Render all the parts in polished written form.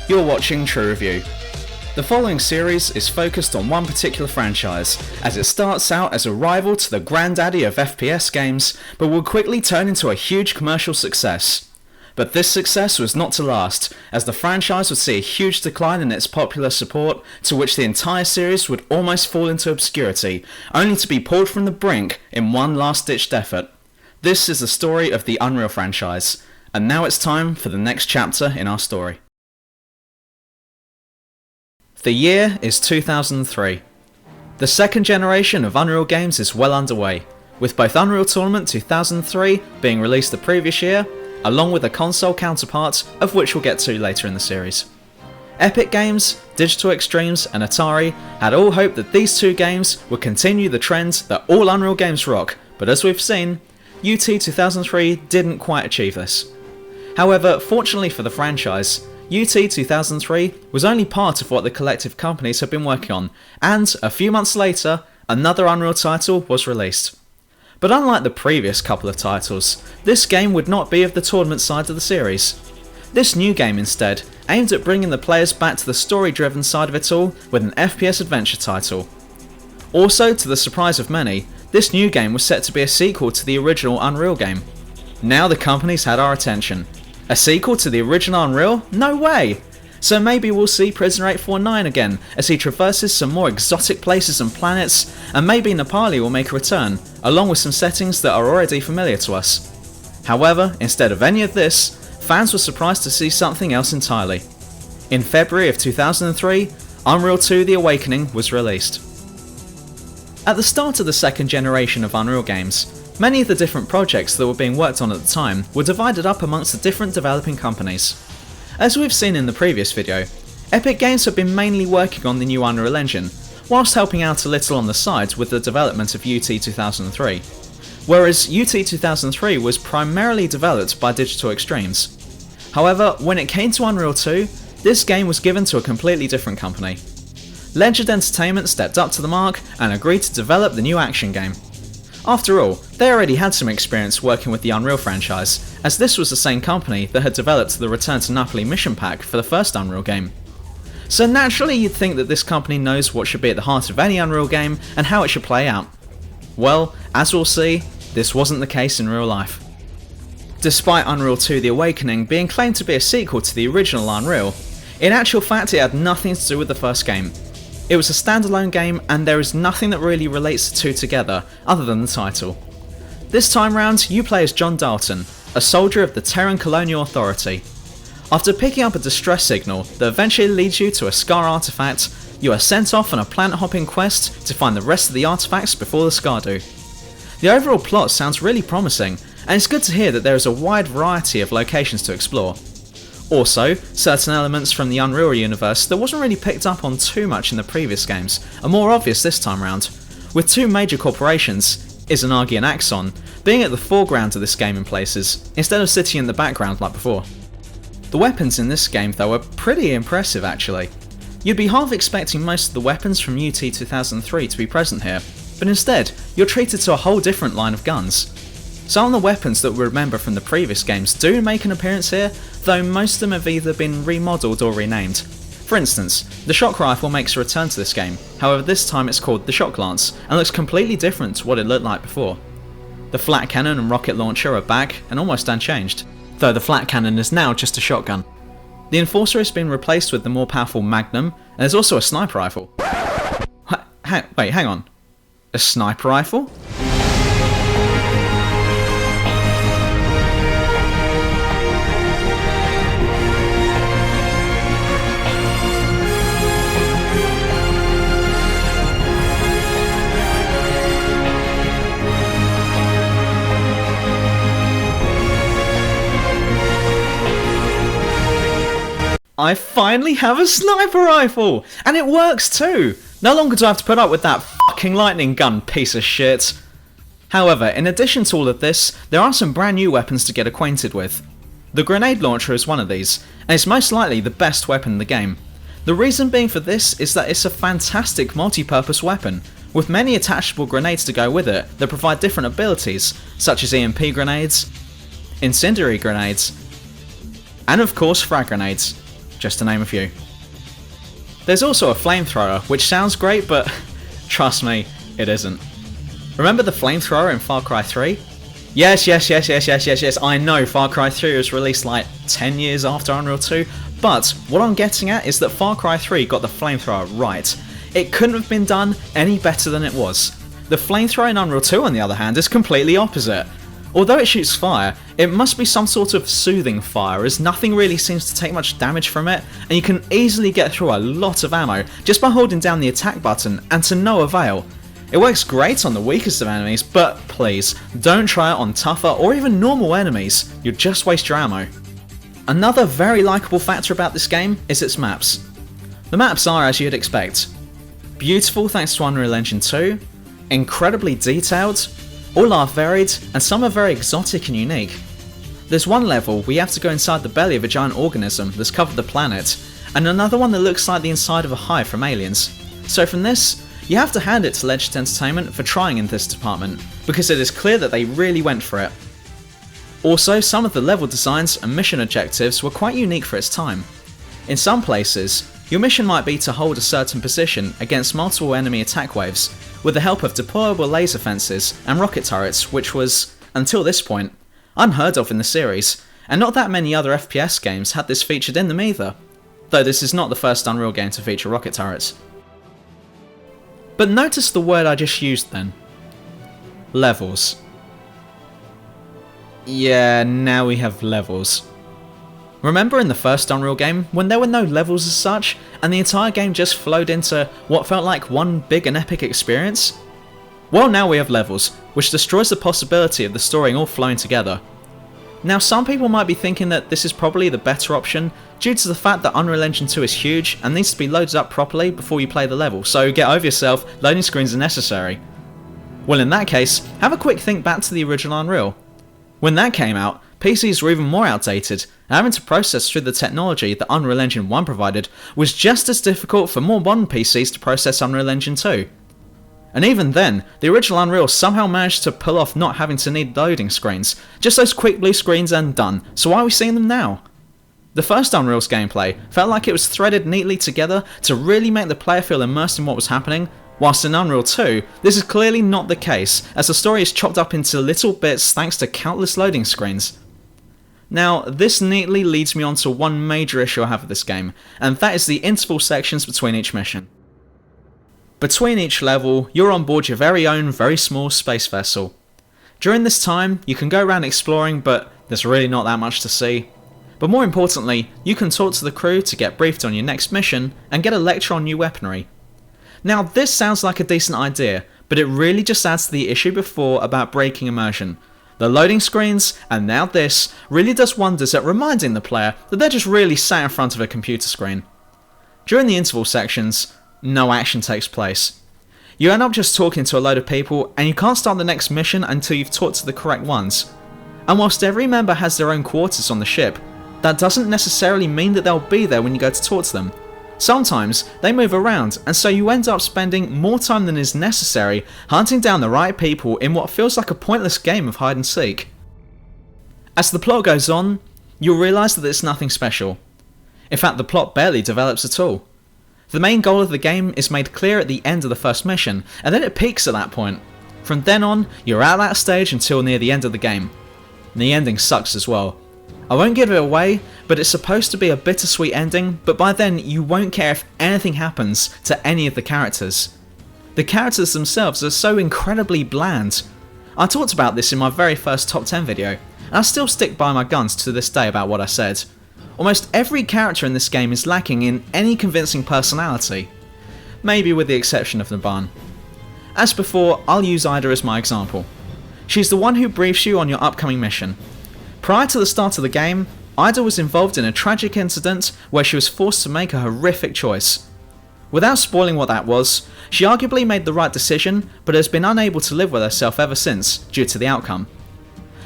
You're watching True Review. The following series is focused on one particular franchise, as it starts out as a rival to the granddaddy of FPS games, but will quickly turn into a huge commercial success. But this success was not to last, as the franchise would see a huge decline in its popular support, to which the entire series would almost fall into obscurity, only to be pulled from the brink in one last-ditched effort. This is the story of the Unreal franchise, and now it's time for the next chapter in our story. The year is 2003. The second generation of Unreal games is well underway, with both Unreal Tournament 2003 being released the previous year, along with a console counterpart of which we'll get to later in the series. Epic Games, Digital Extremes and Atari had all hoped that these two games would continue the trend that all Unreal games rock, but as we've seen, UT 2003 didn't quite achieve this. However, fortunately for the franchise, UT 2003 was only part of what the collective companies had been working on, and a few months later, another Unreal title was released. But unlike the previous couple of titles, this game would not be of the tournament side of the series. This new game instead aimed at bringing the players back to the story-driven side of it all with an FPS adventure title. Also, to the surprise of many, this new game was set to be a sequel to the original Unreal game. Now the companies had our attention. A sequel to the original Unreal? No way! So maybe we'll see Prisoner 849 again, as he traverses some more exotic places and planets, and maybe Nepali will make a return, along with some settings that are already familiar to us. However, instead of any of this, fans were surprised to see something else entirely. In February of 2003, Unreal 2 The Awakening was released. At the start of the second generation of Unreal games, many of the different projects that were being worked on at the time were divided up amongst the different developing companies. As we've seen in the previous video, Epic Games have been mainly working on the new Unreal Engine, whilst helping out a little on the side with the development of UT 2003, whereas UT 2003 was primarily developed by Digital Extremes. However, when it came to Unreal 2, this game was given to a completely different company. Legend Entertainment stepped up to the mark and agreed to develop the new action game. After all, they already had some experience working with the Unreal franchise, as this was the same company that had developed the Return to Napoli mission pack for the first Unreal game. So naturally you'd think that this company knows what should be at the heart of any Unreal game and how it should play out. Well, as we'll see, this wasn't the case in real life. Despite Unreal 2 The Awakening being claimed to be a sequel to the original Unreal, in actual fact it had nothing to do with the first game. It was a standalone game, and there is nothing that really relates the two together other than the title. This time round, you play as John Dalton, a soldier of the Terran Colonial Authority. After picking up a distress signal that eventually leads you to a Scar artifact, you are sent off on a planet-hopping quest to find the rest of the artifacts before the Scar do. The overall plot sounds really promising, and it's good to hear that there is a wide variety of locations to explore. Also, certain elements from the Unreal universe that wasn't really picked up on too much in the previous games are more obvious this time round, with two major corporations, Izanagi and Axon, being at the foreground of this game in places, instead of sitting in the background like before. The weapons in this game though are pretty impressive actually. You'd be half expecting most of the weapons from UT 2003 to be present here, but instead you're treated to a whole different line of guns. Some of the weapons that we remember from the previous games do make an appearance here, though most of them have either been remodelled or renamed. For instance, the shock rifle makes a return to this game, however this time it's called the Shock Lance, and looks completely different to what it looked like before. The flat cannon and rocket launcher are back and almost unchanged, though the flat cannon is now just a shotgun. The Enforcer has been replaced with the more powerful Magnum, and there's also a sniper rifle. Wait, hang on. A sniper rifle? I finally have a sniper rifle! And it works too! No longer do I have to put up with that fucking lightning gun piece of shit. However, in addition to all of this, there are some brand new weapons to get acquainted with. The grenade launcher is one of these, and it's most likely the best weapon in the game. The reason being for this is that it's a fantastic multi-purpose weapon, with many attachable grenades to go with it that provide different abilities, such as EMP grenades, incendiary grenades, and of course frag grenades. just to name a few. There's also a flamethrower, which sounds great, but trust me, it isn't. Remember the flamethrower in Far Cry 3? Yes, I know Far Cry 3 was released like 10 years after Unreal 2, but what I'm getting at is that Far Cry 3 got the flamethrower right. It couldn't have been done any better than it was. The flamethrower in Unreal 2, on the other hand, is completely opposite. Although it shoots fire, it must be some sort of soothing fire, as nothing really seems to take much damage from it, and you can easily get through a lot of ammo just by holding down the attack button, and to no avail. It works great on the weakest of enemies, but please, don't try it on tougher or even normal enemies, you'll just waste your ammo. Another very likeable factor about this game is its maps. The maps are as you'd expect. Beautiful thanks to Unreal Engine 2, incredibly detailed, all are varied, and some are very exotic and unique. There's one level where you have to go inside the belly of a giant organism that's covered the planet, and another one that looks like the inside of a hive from Aliens. So from this, you have to hand it to Legend Entertainment for trying in this department, because it is clear that they really went for it. Also, some of the level designs and mission objectives were quite unique for its time. In some places, your mission might be to hold a certain position against multiple enemy attack waves, with the help of deployable laser fences and rocket turrets, which was, until this point, unheard of in the series, and not that many other FPS games had this featured in them either, though this is not the first Unreal game to feature rocket turrets. But notice the word I just used then. Levels. Yeah, now we have levels. Remember in the first Unreal game, when there were no levels as such, and the entire game just flowed into what felt like one big and epic experience? Well, now we have levels, which destroys the possibility of the story all flowing together. Now, some people might be thinking that this is probably the better option, due to the fact that Unreal Engine 2 is huge and needs to be loaded up properly before you play the level, so get over yourself, loading screens are necessary. Well, in that case, have a quick think back to the original Unreal. When that came out, PCs were even more outdated, and having to process through the technology that Unreal Engine 1 provided was just as difficult for more modern PCs to process Unreal Engine 2. And even then, the original Unreal somehow managed to pull off not having to need loading screens, just those quick blue screens and done, so why are we seeing them now? The first Unreal's gameplay felt like it was threaded neatly together to really make the player feel immersed in what was happening, whilst in Unreal 2, this is clearly not the case, as the story is chopped up into little bits thanks to countless loading screens. Now, this neatly leads me on to one major issue I have with this game, and that is the interval sections between each mission. Between each level, you're on board your very own, very small space vessel. During this time, you can go around exploring, but there's really not that much to see. But more importantly, you can talk to the crew to get briefed on your next mission, and get a lecture on new weaponry. Now, this sounds like a decent idea, but it really just adds to the issue before about breaking immersion. The loading screens, and now this, really does wonders at reminding the player that they're just really sat in front of a computer screen. During the interval sections, no action takes place. You end up just talking to a load of people, and you can't start the next mission until you've talked to the correct ones. And whilst every member has their own quarters on the ship, that doesn't necessarily mean that they'll be there when you go to talk to them. Sometimes they move around, and so you end up spending more time than is necessary hunting down the right people in what feels like a pointless game of hide and seek. As the plot goes on, you'll realise that it's nothing special. In fact, the plot barely develops at all. The main goal of the game is made clear at the end of the first mission, and then it peaks at that point. From then on, you're at that stage until near the end of the game. And the ending sucks as well. I won't give it away, but it's supposed to be a bittersweet ending, but by then you won't care if anything happens to any of the characters. The characters themselves are so incredibly bland. I talked about this in my very first top 10 video, and I still stick by my guns to this day about what I said. Almost every character in this game is lacking in any convincing personality, maybe with the exception of Naban. As before, I'll use Ida as my example. She's the one who briefs you on your upcoming mission. Prior to the start of the game, Ida was involved in a tragic incident where she was forced to make a horrific choice. Without spoiling what that was, she arguably made the right decision, but has been unable to live with herself ever since, due to the outcome.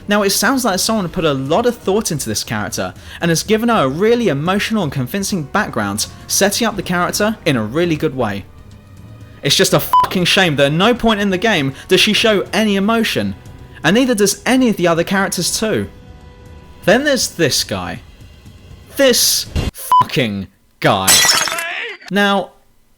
Now, it sounds like someone put a lot of thought into this character, and has given her a really emotional and convincing background, setting up the character in a really good way. It's just a fucking shame that at no point in the game does she show any emotion, and neither does any of the other characters too. Then there's this guy. This fucking guy. Now,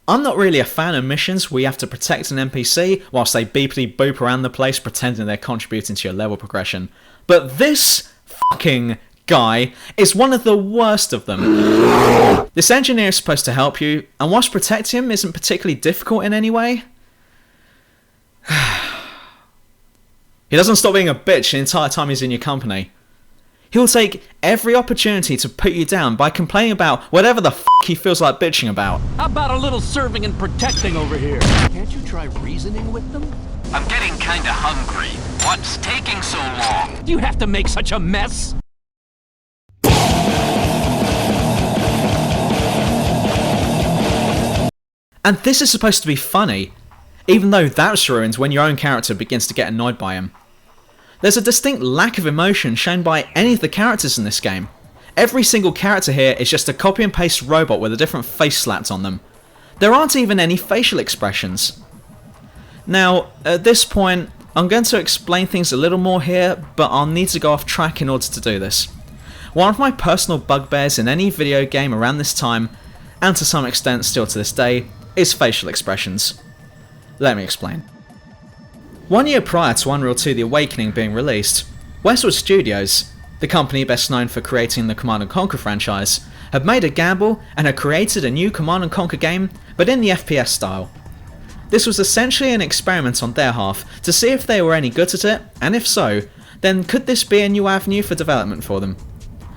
I'm not really a fan of missions where you have to protect an NPC whilst they beepity boop around the place pretending they're contributing to your level progression. But this fucking guy is one of the worst of them. This engineer is supposed to help you, and whilst protecting him isn't particularly difficult in any way, he doesn't stop being a bitch the entire time he's in your company. He'll take every opportunity to put you down by complaining about whatever the f*** he feels like bitching about. How about a little serving and protecting over here? Can't you try reasoning with them? I'm getting kinda hungry. What's taking so long? Do you have to make such a mess? And this is supposed to be funny, even though that's ruined when your own character begins to get annoyed by him. There's a distinct lack of emotion shown by any of the characters in this game. Every single character here is just a copy and paste robot with a different face slapped on them. There aren't even any facial expressions. Now, at this point, I'm going to explain things a little more here, but I'll need to go off track in order to do this. One of my personal bugbears in any video game around this time, and to some extent still to this day, is facial expressions. Let me explain. 1 year prior to Unreal 2 The Awakening being released, Westwood Studios, the company best known for creating the Command & Conquer franchise, had made a gamble and had created a new Command & Conquer game, but in the FPS style. This was essentially an experiment on their half to see if they were any good at it, and if so, then could this be a new avenue for development for them.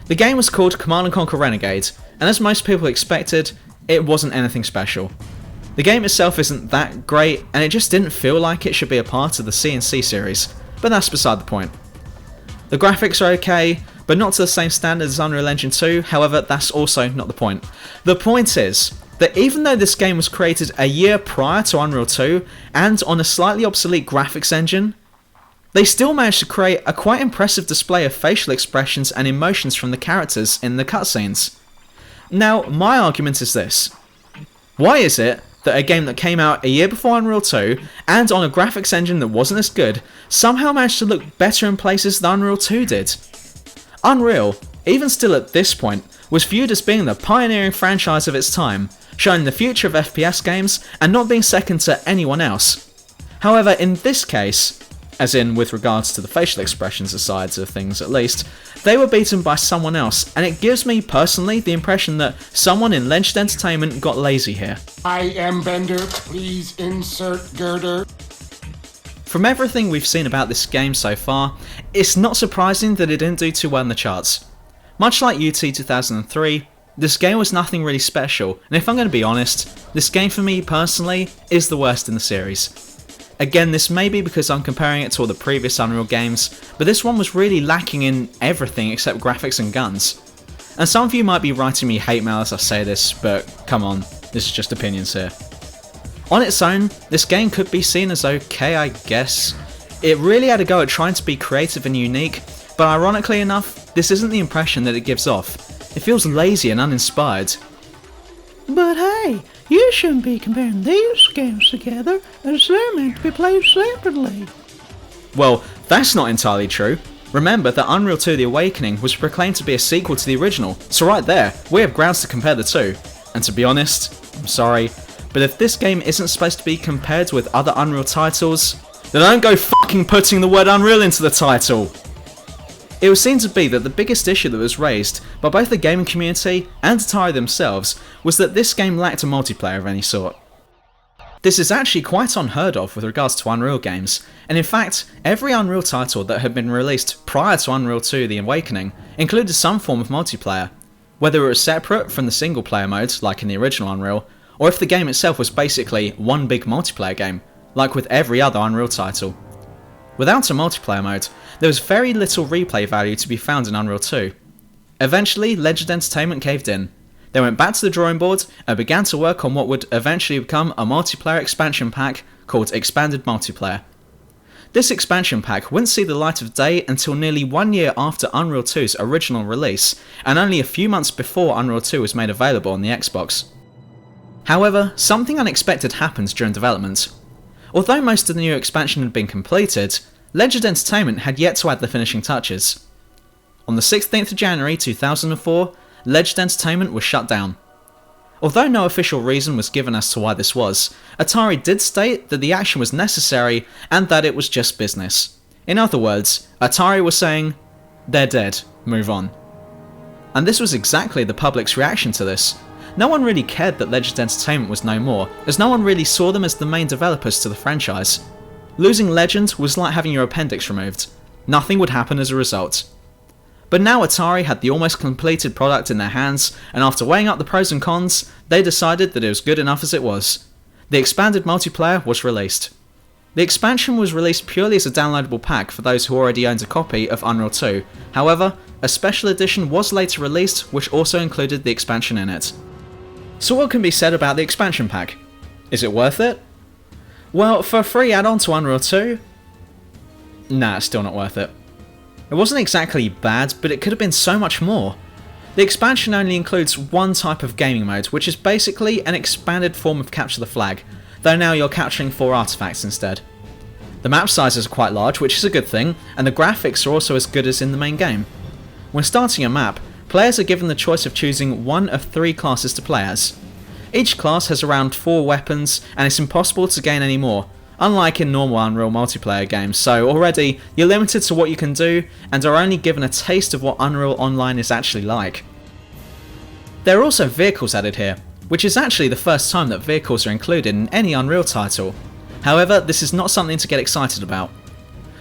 The game was called Command & Conquer Renegade, and as most people expected, it wasn't anything special. The game itself isn't that great, and it just didn't feel like it should be a part of the C&C series, but that's beside the point. The graphics are okay, but not to the same standard as Unreal Engine 2, however that's also not the point. The point is that even though this game was created a year prior to Unreal 2, and on a slightly obsolete graphics engine, they still managed to create a quite impressive display of facial expressions and emotions from the characters in the cutscenes. Now, my argument is this. Why is it that a game that came out a year before Unreal 2, and on a graphics engine that wasn't as good, somehow managed to look better in places than Unreal 2 did? Unreal, even still at this point, was viewed as being the pioneering franchise of its time, showing the future of FPS games and not being second to anyone else. However, in this case, as in with regards to the facial expressions aside of things at least, they were beaten by someone else, and it gives me personally the impression that someone in Legend Entertainment got lazy here. I am Bender, please insert girder. From everything we've seen about this game so far, it's not surprising that it didn't do too well in the charts. Much like UT 2003, this game was nothing really special, and if I'm going to be honest, this game for me personally is the worst in the series. Again, this may be because I'm comparing it to all the previous Unreal games, but this one was really lacking in everything except graphics and guns. And some of you might be writing me hate mail as I say this, but come on, this is just opinions here. On its own, this game could be seen as okay, I guess. It really had a go at trying to be creative and unique, but ironically enough, this isn't the impression that it gives off. It feels lazy and uninspired. But hey, you shouldn't be comparing these games together, as they're meant to be played separately. Well, that's not entirely true. Remember that Unreal 2 The Awakening was proclaimed to be a sequel to the original, so right there, we have grounds to compare the two. And to be honest, I'm sorry, but if this game isn't supposed to be compared with other Unreal titles, then don't go fucking putting the word Unreal into the title! It was seen to be that the biggest issue that was raised by both the gaming community and Atari themselves was that this game lacked a multiplayer of any sort. This is actually quite unheard of with regards to Unreal games, and in fact, every Unreal title that had been released prior to Unreal 2 The Awakening included some form of multiplayer, whether it was separate from the single player mode, like in the original Unreal, or if the game itself was basically one big multiplayer game, like with every other Unreal title. Without a multiplayer mode, there was very little replay value to be found in Unreal 2. Eventually, Legend Entertainment caved in. They went back to the drawing board and began to work on what would eventually become a multiplayer expansion pack called Expanded Multiplayer. This expansion pack wouldn't see the light of day until nearly 1 year after Unreal 2's original release, and only a few months before Unreal 2 was made available on the Xbox. However, something unexpected happened during development. Although most of the new expansion had been completed, Legend Entertainment had yet to add the finishing touches. On the 16th of January 2004, Legend Entertainment was shut down. Although no official reason was given as to why this was, Atari did state that the action was necessary and that it was just business. In other words, Atari was saying, "They're dead, move on." And this was exactly the public's reaction to this. No one really cared that Legend Entertainment was no more, as no one really saw them as the main developers to the franchise. Losing Legend was like having your appendix removed. Nothing would happen as a result. But now Atari had the almost completed product in their hands, and after weighing up the pros and cons, they decided that it was good enough as it was. The expanded multiplayer was released. The expansion was released purely as a downloadable pack for those who already owned a copy of Unreal 2. However, a special edition was later released which also included the expansion in it. So what can be said about the expansion pack? Is it worth it? Well, for a free add-on to Unreal 2? Nah, it's still not worth it. It wasn't exactly bad, but it could have been so much more. The expansion only includes one type of gaming mode, which is basically an expanded form of Capture the Flag, though now you're capturing 4 artifacts instead. The map sizes are quite large, which is a good thing, and the graphics are also as good as in the main game. When starting a map, players are given the choice of choosing one of 3 classes to play as. Each class has around 4 weapons, and it's impossible to gain any more, unlike in normal Unreal multiplayer games, so already you're limited to what you can do and are only given a taste of what Unreal Online is actually like. There are also vehicles added here, which is actually the first time that vehicles are included in any Unreal title. However, this is not something to get excited about.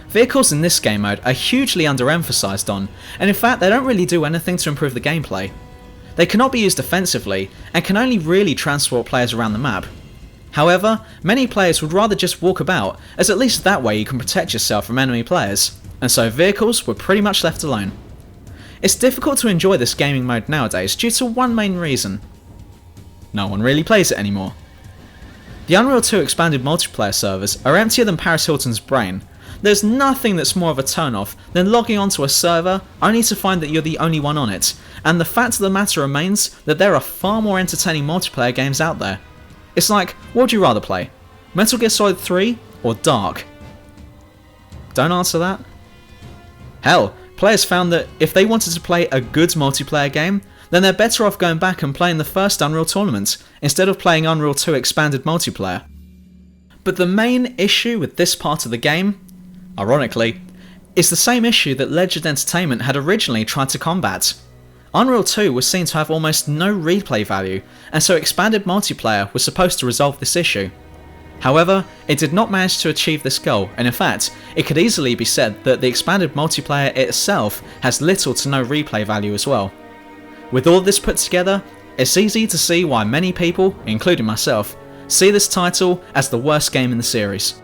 Vehicles in this game mode are hugely underemphasised on, and in fact they don't really do anything to improve the gameplay. They cannot be used offensively, and can only really transport players around the map. However, many players would rather just walk about, as at least that way you can protect yourself from enemy players, and so vehicles were pretty much left alone. It's difficult to enjoy this gaming mode nowadays due to one main reason. No one really plays it anymore. The Unreal 2 expanded multiplayer servers are emptier than Paris Hilton's brain. There's nothing that's more of a turn-off than logging onto a server only to find that you're the only one on it, and the fact of the matter remains that there are far more entertaining multiplayer games out there. It's like, what would you rather play? Metal Gear Solid 3 or Dark? Don't answer that. Hell, players found that if they wanted to play a good multiplayer game, then they're better off going back and playing the first Unreal tournament, instead of playing Unreal 2 expanded multiplayer. But the main issue with this part of the game, ironically, is the same issue that Legend Entertainment had originally tried to combat. Unreal 2 was seen to have almost no replay value, and so expanded multiplayer was supposed to resolve this issue. However, it did not manage to achieve this goal, and in fact, it could easily be said that the expanded multiplayer itself has little to no replay value as well. With all this put together, it's easy to see why many people, including myself, see this title as the worst game in the series.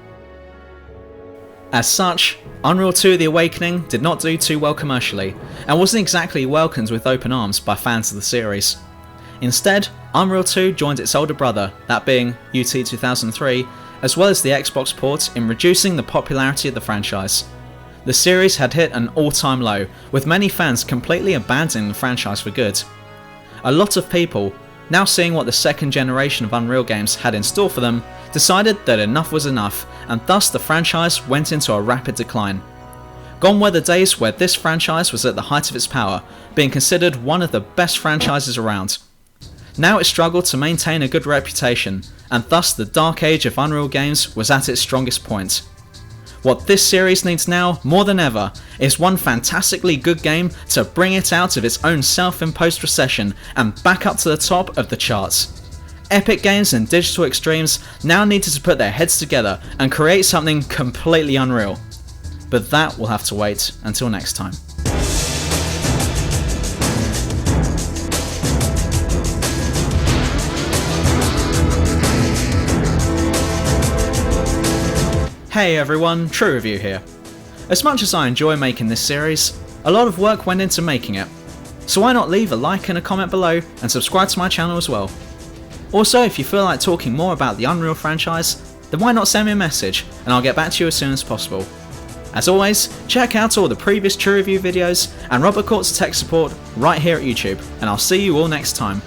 As such, Unreal 2 The Awakening did not do too well commercially, and wasn't exactly welcomed with open arms by fans of the series. Instead, Unreal 2 joined its older brother, that being UT 2003, as well as the Xbox port, in reducing the popularity of the franchise. The series had hit an all-time low, with many fans completely abandoning the franchise for good. A lot of people, now seeing what the second generation of Unreal games had in store for them, decided that enough was enough, and thus the franchise went into a rapid decline. Gone were the days where this franchise was at the height of its power, being considered one of the best franchises around. Now it struggled to maintain a good reputation, and thus the dark age of Unreal games was at its strongest point. What this series needs now, more than ever, is one fantastically good game to bring it out of its own self-imposed recession and back up to the top of the charts. Epic Games and Digital Extremes now needed to put their heads together and create something completely unreal. But that will have to wait until next time. Hey everyone, True Review here. As much as I enjoy making this series, a lot of work went into making it. So why not leave a like and a comment below and subscribe to my channel as well. Also, if you feel like talking more about the Unreal franchise, then why not send me a message and I'll get back to you as soon as possible. As always, check out all the previous True Review videos and Robert Court's tech support right here at YouTube, and I'll see you all next time.